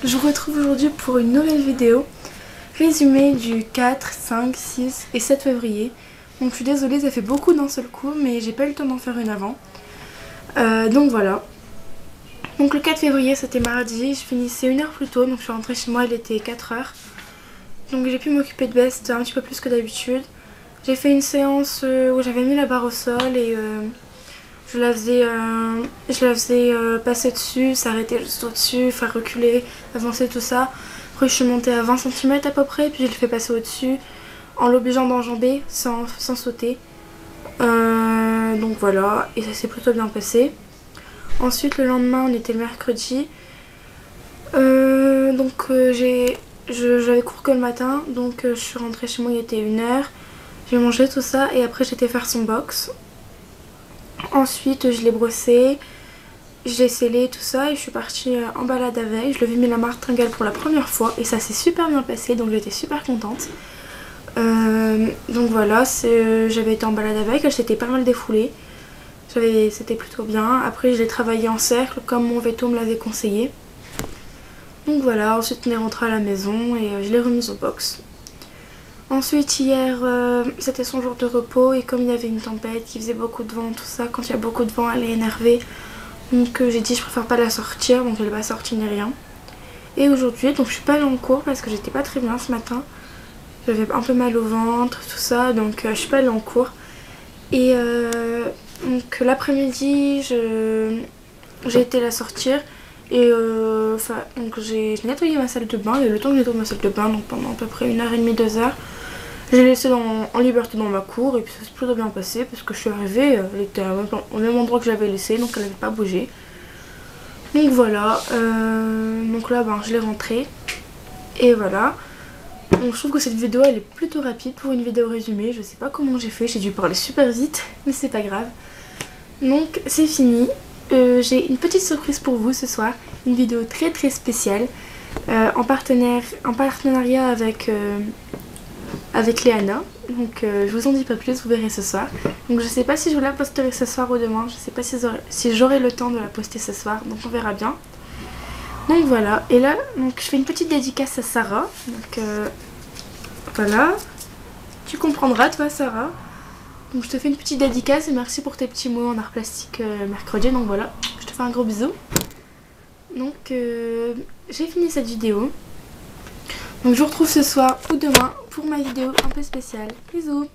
Je vous retrouve aujourd'hui pour une nouvelle vidéo résumé du 4, 5, 6 et 7 février. Donc je suis désolée, ça fait beaucoup d'un seul coup, mais j'ai pas eu le temps d'en faire une avant. Donc voilà. Donc le 4 février c'était mardi, je finissais une heure plus tôt, donc je suis rentrée chez moi, il était 4 heures. Donc j'ai pu m'occuper de Best un petit peu plus que d'habitude. J'ai fait une séance où j'avais mis la barre au sol et je la faisais passer dessus, s'arrêter juste au-dessus, faire reculer, avancer tout ça. Après je suis montée à 20 cm à peu près, puis je le fais passer au-dessus en l'obligeant d'enjamber sans sauter. Donc voilà, et ça s'est plutôt bien passé. Ensuite le lendemain on était le mercredi. J'avais cours que le matin, donc je suis rentrée chez moi, il était 1 h. J'ai mangé tout ça et après j'étais faire son box. Ensuite je l'ai brossé, je l'ai scellé tout ça et je suis partie en balade avec. Je lui ai mis la martingale pour la première fois et ça s'est super bien passé, donc j'étais super contente. Donc voilà, j'avais été en balade avec, elle s'était pas mal défoulée. C'était plutôt bien. Après je l'ai travaillé en cercle comme mon veto me l'avait conseillé. Donc voilà, ensuite on est rentré à la maison et je l'ai remise au box. Ensuite hier c'était son jour de repos et comme il y avait une tempête, il faisait beaucoup de vent, tout ça, quand il y a beaucoup de vent elle est énervée. Donc j'ai dit je préfère pas la sortir, donc elle n'est pas sortie ni rien. Et aujourd'hui donc je suis pas allée en cours parce que j'étais pas très bien ce matin. J'avais un peu mal au ventre, tout ça, donc je suis pas allée en cours. Et donc l'après-midi j'ai été la sortir. Et donc j'ai nettoyé ma salle de bain, et le temps que j'ai nettoyé ma salle de bain, donc pendant à peu près 1h30, 2 h, j'ai laissé en liberté dans ma cour et puis ça s'est plutôt bien passé parce que je suis arrivée, elle était au même endroit que j'avais laissé, donc elle n'avait pas bougé. Donc voilà, donc là je l'ai rentrée et voilà. Donc je trouve que cette vidéo elle est plutôt rapide pour une vidéo résumée, je sais pas comment j'ai fait, j'ai dû parler super vite, mais c'est pas grave. Donc c'est fini. J'ai une petite surprise pour vous ce soir, une vidéo très spéciale en partenariat avec Léana. Donc je vous en dis pas plus, vous verrez ce soir. Donc je sais pas si je vous la posterai ce soir ou demain, je sais pas si j'aurai le temps de la poster ce soir, donc on verra bien. Donc voilà, et là donc, je fais une petite dédicace à Sarah. Donc voilà, tu comprendras toi Sarah. Donc je te fais une petite dédicace et merci pour tes petits mots en art plastique mercredi. Donc voilà, je te fais un gros bisou. Donc j'ai fini cette vidéo. Donc je vous retrouve ce soir ou demain pour ma vidéo un peu spéciale. Bisous.